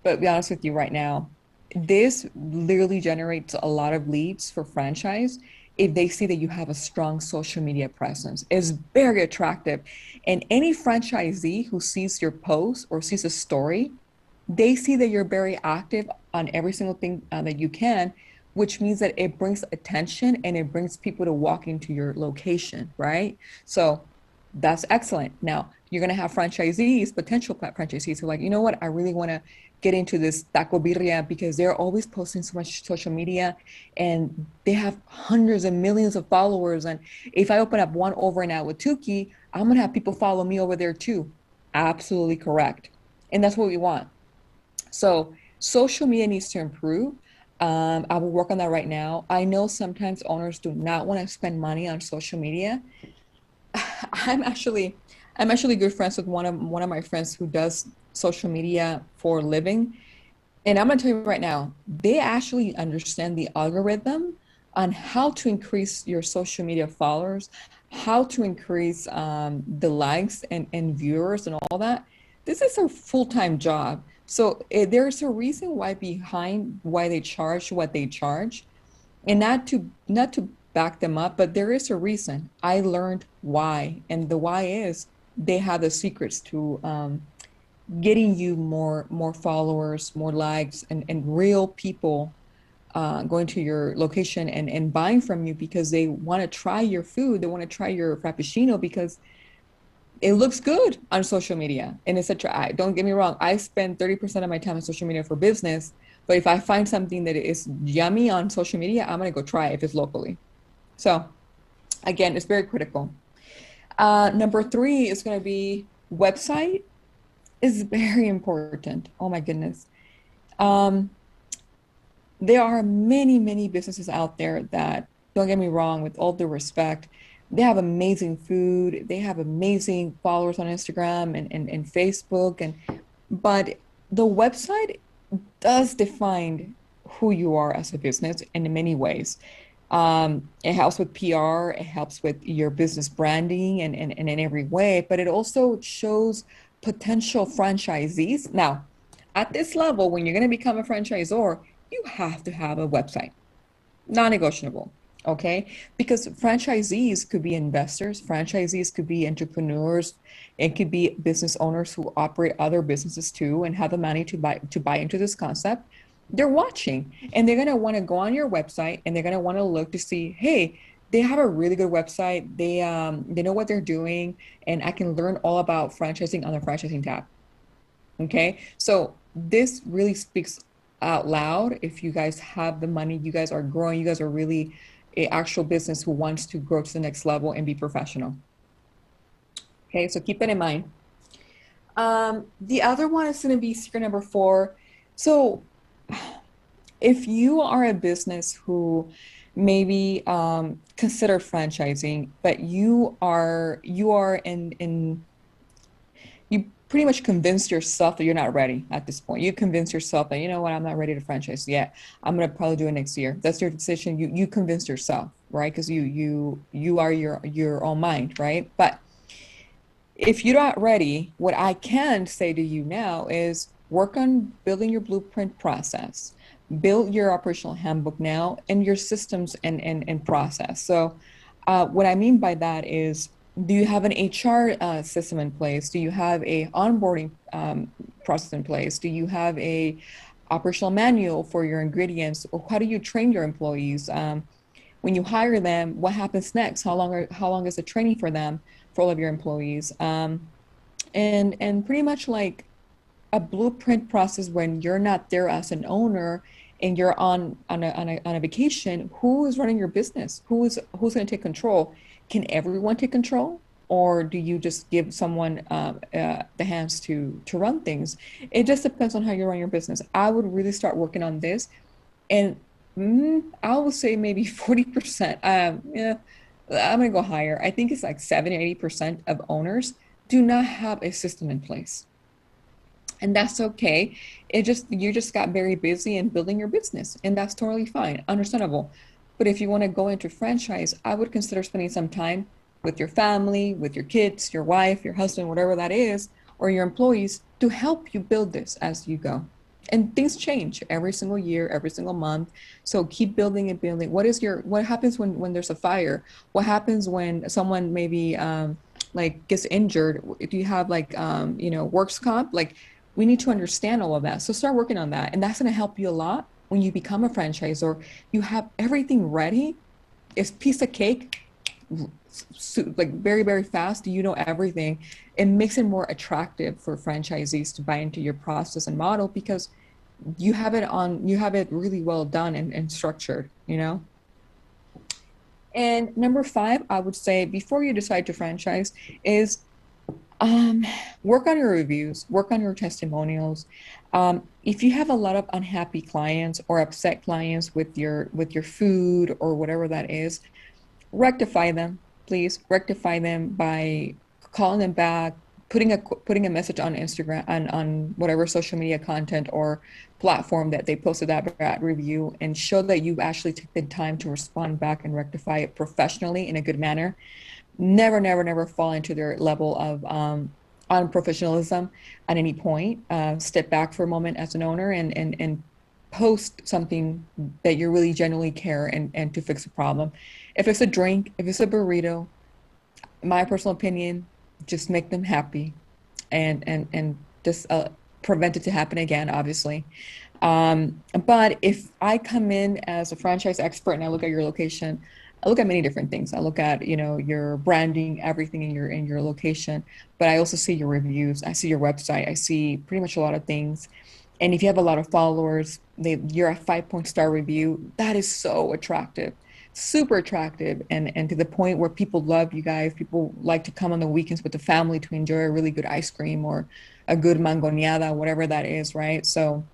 but to be honest with you right now, this literally generates a lot of leads for franchise if they see that you have a strong social media presence. It's very attractive. And any franchisee who sees your post or sees a story, they see that you're very active on every single thing that you can, which means that it brings attention and it brings people to walk into your location, right? So that's excellent. Now, you're going to have potential franchisees who are like, you know what, I really want to get into this taco birria because they're always posting so much social media and they have hundreds and millions of followers. And if I open up one over and out with Tuki, I'm going to have people follow me over there too. Absolutely correct. And that's what we want. So social media needs to improve. I will work on that right now. I know sometimes owners do not want to spend money on social media. I'm actually good friends with one of my friends who does social media for a living. And I'm going to tell you right now, they actually understand the algorithm on how to increase your social media followers, how to increase the likes and viewers and all that. This is a full-time job. So there's a reason why they charge what they charge, and not to back them up, but there is a reason. I learned why, and the why is they have the secrets to getting you more followers, more likes, and real people going to your location and buying from you because they want to try your food, they want to try your frappuccino because it looks good on social media. And it's don't get me wrong, I spend 30% of my time on social media for business, but if I find something that is yummy on social media, I'm going to go try it if it's locally. So again, it's very critical. Number 3 is going to be website is very important. Oh my goodness. There are many businesses out there that, don't get me wrong, with all due respect, they have amazing food. They have amazing followers on Instagram and Facebook. But the website does define who you are as a business in many ways. It helps with PR. It helps with your business branding and in every way. But it also shows potential franchisees. Now, at this level, when you're going to become a franchisor, you have to have a website. Non-negotiable. Okay, because franchisees could be investors, franchisees could be entrepreneurs, it could be business owners who operate other businesses too and have the money to buy into this concept. They're watching and they're going to want to go on your website and they're going to want to look to see, hey, they have a really good website. They know what they're doing, and I can learn all about franchising on the franchising tab. Okay, so this really speaks out loud. If you guys have the money, you guys are growing, you guys are really an actual business who wants to grow to the next level and be professional. Okay, so keep that in mind. The other one is going to be secret number 4. So if you are a business who maybe consider franchising, but you pretty much convinced yourself that you're not ready at this point. You convince yourself that, you know what, I'm not ready to franchise yet. I'm gonna probably do it next year. That's your decision. You convince yourself, right? Because you are your own mind, right? But if you're not ready, what I can say to you now is work on building your blueprint process, build your operational handbook now, and your systems and process. So what I mean by that is, do you have an HR system in place? Do you have a onboarding process in place? Do you have a operational manual for your ingredients? Or how do you train your employees? When you hire them, what happens next? How long is the training for them, for all of your employees? And pretty much like a blueprint process when you're not there as an owner and you're on a vacation. Who is running your business? Who's going to take control? Can everyone take control, or do you just give someone the hands to run things? It just depends on how you run your business. I would really start working on this, and I would say maybe 40%. Yeah, I'm gonna go higher. I think it's like 70, 80% of owners do not have a system in place, and that's okay. You just got very busy in building your business, and that's totally fine, understandable. But if you want to go into franchise, I would consider spending some time with your family, with your kids, your wife, your husband, whatever that is, or your employees, to help you build this as you go. And things change every single year, every single month. So keep building and building. What happens when there's a fire? What happens when someone maybe like gets injured? Do you have like works comp? Like, we need to understand all of that. So start working on that. And that's going to help you a lot when you become a franchisor. You have everything ready. It's piece of cake, like very, very fast. You know everything. It makes it more attractive for franchisees to buy into your process and model, because you have it really well done and structured, you know? And number 5, I would say, before you decide to franchise, is work on your reviews, work on your testimonials. If you have a lot of unhappy clients or upset clients with your food or whatever that is, rectify them, please. Rectify them by calling them back, putting a message on Instagram, on whatever social media content or platform that they posted that bad review, and show that you actually took the time to respond back and rectify it professionally in a good manner. Never, never, never fall into their level of unprofessionalism at any point. Step back for a moment as an owner and post something that you really genuinely care and to fix a problem. If it's a drink, if it's a burrito, my personal opinion, just make them happy and just prevent it to happen again, obviously. But if I come in as a franchise expert and I look at your location, I look at many different things. I look at, your branding, everything in your location, but I also see your reviews. I see your website. I see pretty much a lot of things. And if you have a lot of followers, you're a 5-point star review. That is so attractive, super attractive. And to the point where people love you guys. People like to come on the weekends with the family to enjoy a really good ice cream or a good mangoneada, whatever that is, right? So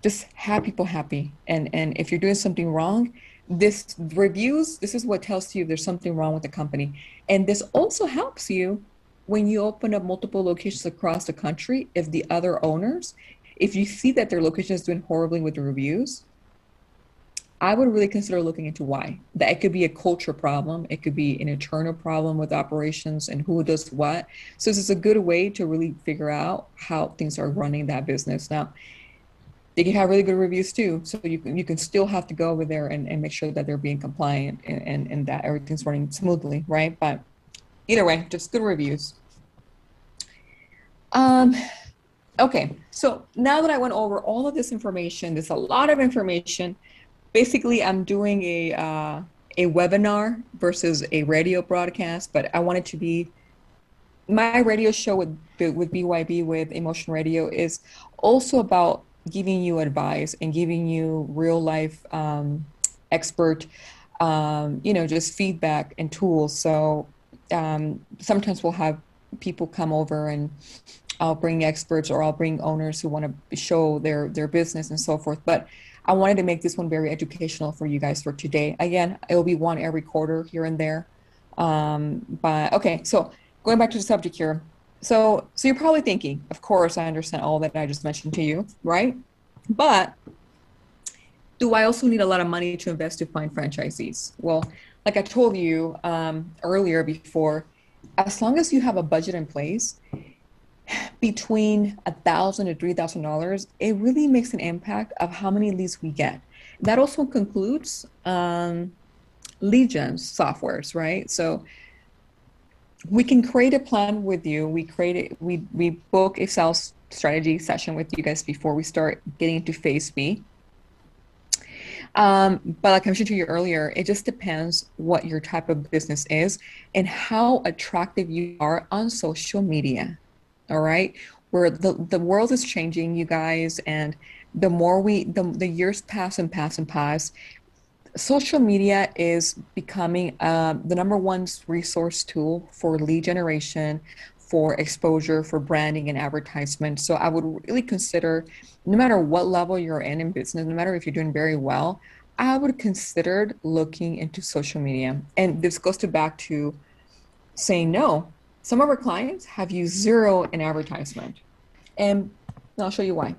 just have people happy. And if you're doing something wrong, this is what tells you there's something wrong with the company. And this also helps you when you open up multiple locations across the country. If the other owners, if you see that their location is doing horribly with the reviews, I would really consider looking into why. That it could be a culture problem. It could be an internal problem with operations and who does what. So this is a good way to really figure out how things are running that business. Now, they can have really good reviews too. So you can still have to go over there and make sure that they're being compliant and that everything's running smoothly, right? But either way, just good reviews. Okay, so now that I went over all of this information, there's a lot of information. Basically, I'm doing a webinar versus a radio broadcast, but I want it to be my radio show with BYB, with Emotion Radio, is also about giving you advice and giving you real life expert, just feedback and tools. So sometimes we'll have people come over and I'll bring experts or I'll bring owners who want to show their business and so forth. But I wanted to make this one very educational for you guys for today. Again, it will be one every quarter here and there. But okay, so going back to the subject here, So you're probably thinking, of course, I understand all that I just mentioned to you, right? But do I also need a lot of money to invest to find franchisees? Well, like I told you earlier before, as long as you have a budget in place, between $1,000 to $3,000, it really makes an impact of how many leads we get. That also concludes lead gen softwares, right? So we can create a plan with you. We book a sales strategy session with you guys before we start getting into phase B. But like I mentioned to you earlier, it just depends what your type of business is and how attractive you are on social media. All right. Where the world is changing, you guys, and the years pass and pass and pass, social media is becoming the number one resource tool for lead generation, for exposure, for branding and advertisement. So I would really consider, no matter what level you're in business, no matter if you're doing very well, I would consider looking into social media. And this goes to back to saying no. Some of our clients have used zero in advertisement, and I'll show you why.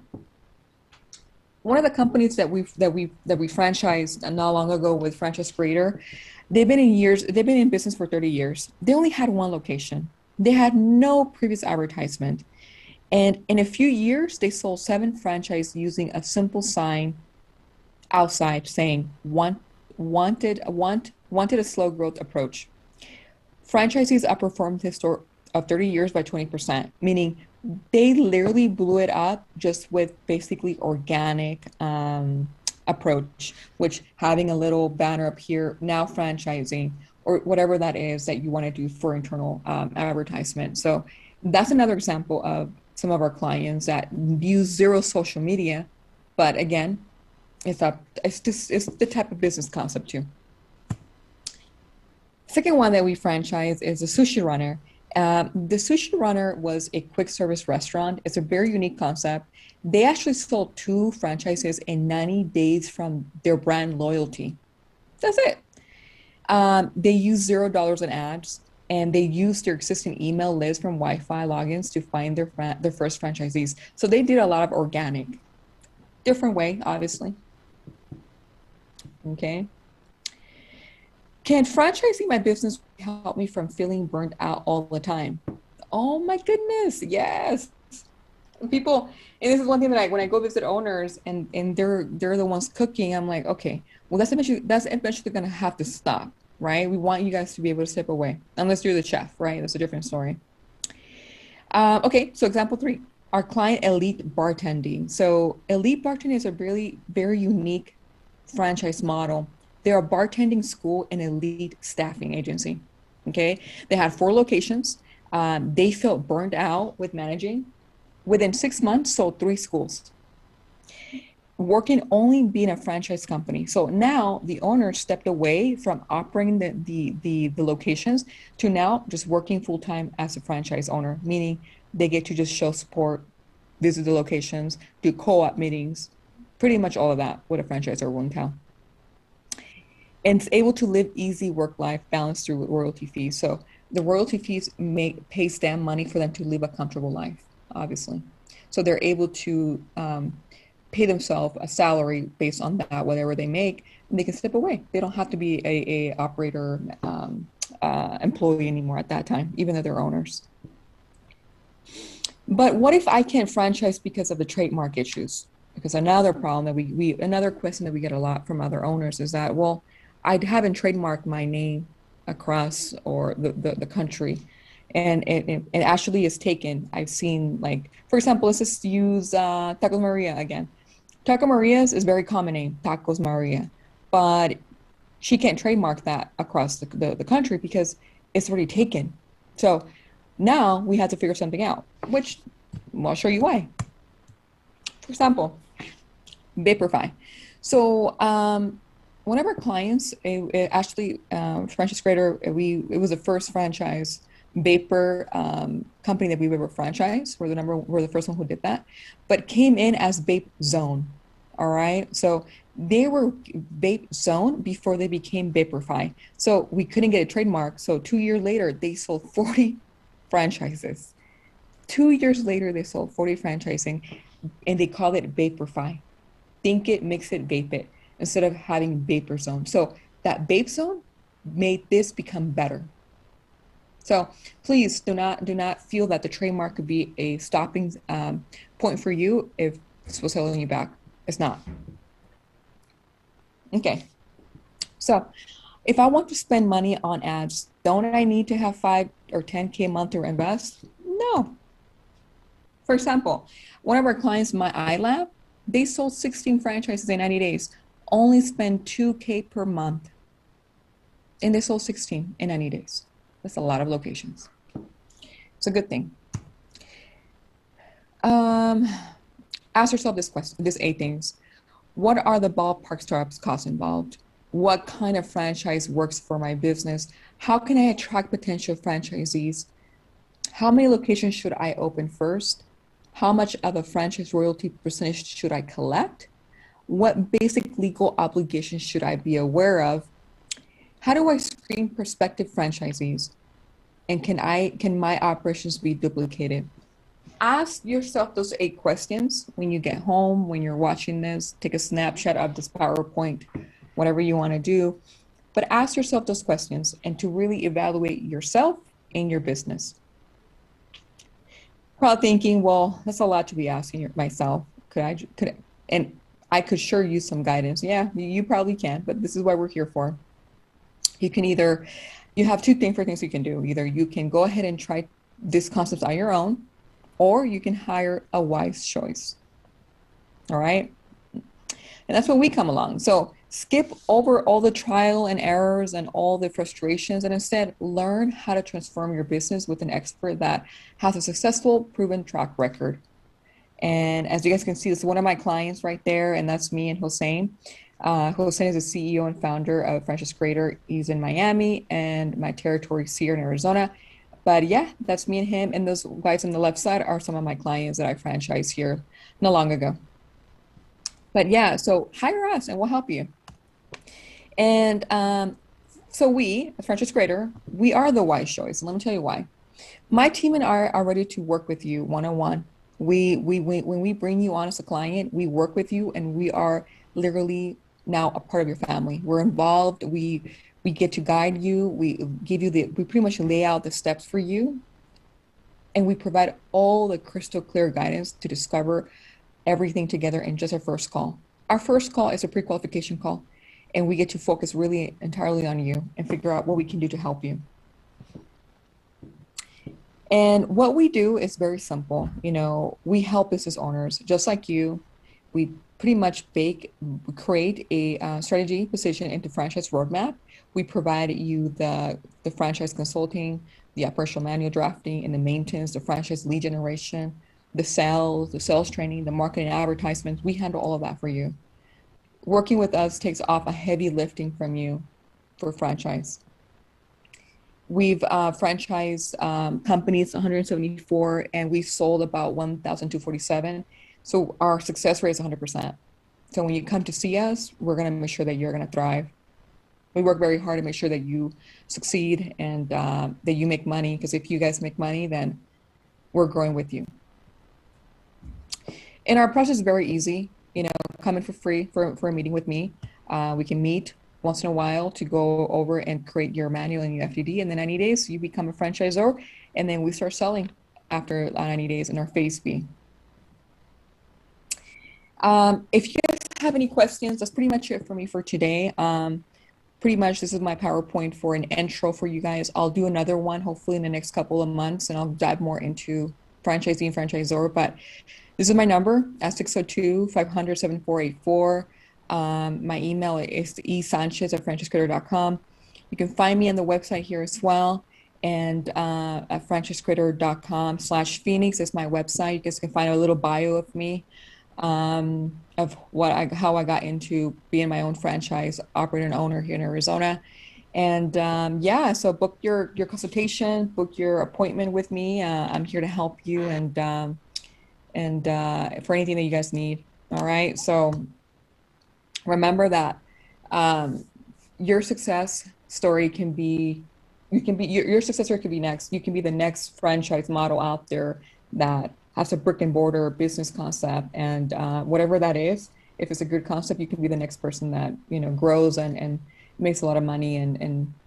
One of the companies that we franchised not long ago with Franchise Creator, they've been in business for 30 years. They only had one location. They had no previous advertisement. And in a few years, they sold 7 franchise using a simple sign outside saying wanted a slow growth approach. Franchisees outperformed the store of 30 years by 20%, meaning they literally blew it up just with basically organic approach, which having a little banner up here, now franchising, or whatever that is that you want to do for internal advertisement. So that's another example of some of our clients that use zero social media, but again, it's the type of business concept too. Second one that we franchise is the Sushi Runner. The Sushi Runner was a quick service restaurant. It's a very unique concept. They actually sold 2 franchises in 90 days from their brand loyalty. That's it. They use $0 in ads, and they used their existing email list from Wi-Fi logins to find their first franchisees. So they did a lot of organic, different way, obviously. Okay. Can franchising my business help me from feeling burnt out all the time? Oh my goodness, yes. People, and this is one thing that when I go visit owners and they're the ones cooking, I'm like, okay, well that's eventually gonna have to stop, right? We want you guys to be able to step away, unless you're the chef, right? That's a different story. Okay, so example 3, our client Elite Bartending. So Elite Bartending is a really very unique franchise model. They're a bartending school and elite staffing agency. Okay. They had 4 locations. They felt burned out with managing. Within 6 months, sold 3 schools. Working only being a franchise company. So now the owner stepped away from operating the locations to now just working full time as a franchise owner, meaning they get to just show support, visit the locations, do co-op meetings, pretty much all of that with a franchisor one town. And it's able to live easy work-life balance through royalty fees. So the royalty fees pays them money for them to live a comfortable life, obviously. So they're able to pay themselves a salary based on that, whatever they make, and they can step away. They don't have to be a operator employee anymore at that time, even though they're owners. But what if I can't franchise because of the trademark issues? Because another problem that another question that we get a lot from other owners is that, well, I haven't trademarked my name across or the country, and it actually is taken. I've seen, like, for example, let's just use Tacos Maria again. Taco Maria's is a very common name, Tacos Maria, but she can't trademark that across the country because it's already taken. So now we have to figure something out, which I'll show you why. For example, Vaporfy. So one of our clients, Franchise Creator, it was the first franchise vapor company that we've ever franchised. We're the first one who did that, but came in as Vape Zone. All right, so they were Vape Zone before they became Vaporfy. So we couldn't get a trademark. So 2 years later, they sold 40 franchises. 2 years later, they sold 40 franchising, and they call it Vaporify. Think it, mix it, vape it, instead of having Vapor Zone. So that Vape Zone made this become better. So please do not feel that the trademark could be a stopping point for you if this was holding you back. It's not. Okay. So if I want to spend money on ads, don't I need to have 5 or 10K a month to invest? No. For example, one of our clients, My iLab, they sold 16 franchises in 90 days, only spend 2K per month. And they sold 16 in 90 days. That's a lot of locations. It's a good thing. Ask yourself this question, these 8 things. What are the ballpark startups costs involved? What kind of franchise works for my business? How can I attract potential franchisees? How many locations should I open first? How much of a franchise royalty percentage should I collect? What basic legal obligations should I be aware of? How do I screen prospective franchisees? And can my operations be duplicated? Ask yourself those 8 questions when you get home, when you're watching this. Take a snapshot of this PowerPoint, whatever you want to do. But ask yourself those questions and to really evaluate yourself and your business. Probably thinking, well, that's a lot to be asking myself. And I could sure use some guidance. Yeah, you probably can, but this is what we're here for. You have 2 different things you can do. Either you can go ahead and try these concepts on your own, or you can hire a wise choice. All right. And that's when we come along. So skip over all the trial and errors and all the frustrations, and instead learn how to transform your business with an expert that has a successful, proven track record. And as you guys can see, this is one of my clients right there, and that's me and Hossein. Hossein is the CEO and founder of Franchise Creator. He's in Miami, and my territory is here in Arizona. But yeah, that's me and him. And those guys on the left side are some of my clients that I franchised here not long ago. But yeah, so hire us and we'll help you. And so we, as Franchise Creator, we are the wise choice. And let me tell you why. My team and I are ready to work with you one-on-one. When we bring you on as a client, we work with you, and we are literally now a part of your family. We're involved. We get to guide you. We pretty much lay out the steps for you, and we provide all the crystal clear guidance to discover everything together in just our first call. Our first call is a pre-qualification call, and we get to focus really entirely on you and figure out what we can do to help you. And what we do is very simple. We help business owners just like you. We pretty much create a strategy position into franchise roadmap. We provide you the franchise consulting, the operational manual drafting, and the maintenance, the franchise lead generation, the sales training, the marketing and advertisements. We handle all of that for you. Working with us takes off a heavy lifting from you for franchise. We've franchised companies 174, and we've sold about 1,247. So our success rate is 100%. So when you come to see us, we're going to make sure that you're going to thrive. We work very hard to make sure that you succeed and that you make money, because if you guys make money, then we're growing with you. And our process is very easy. Come in for free for a meeting with me. We can meet once in a while to go over and create your manual and your FDD. And then 90 days, you become a franchisor, and then we start selling after 90 days in our phase B. If you guys have any questions, that's pretty much it for me for today. Pretty much this is my PowerPoint for an intro for you guys. I'll do another one hopefully in the next couple of months, and I'll dive more into franchisee and franchisor. But this is my number at 602-500-7484. My email is esanchez@franchisecreator.com. You can find me on the website here as well. And at franchisecreator.com/Phoenix is my website. You guys can find a little bio of me, of how I got into being my own franchise operator and owner here in Arizona. And so book your consultation, book your appointment with me. I'm here to help you and for anything that you guys need. All right. So remember that your success story your success story could be next. You can be the next franchise model out there that has a brick and mortar business concept, and whatever that is, if it's a good concept, you can be the next person that, you know, grows and makes a lot of money and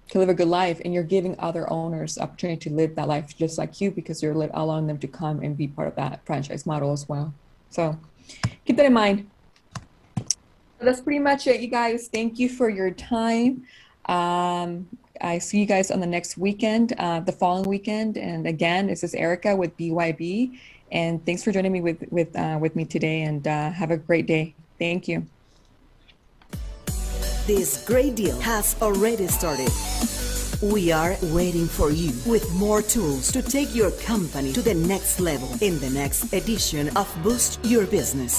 can live a good life. And you're giving other owners opportunity to live that life just like you, because you're allowing them to come and be part of that franchise model as well. So keep that in mind. That's pretty much it, you guys. Thank you for your time. I see you guys on the next weekend, the following weekend. And again, this is Erica with BYB. And thanks for joining me with me today, and have a great day. Thank you. This great deal has already started. We are waiting for you with more tools to take your company to the next level in the next edition of Boost Your Business.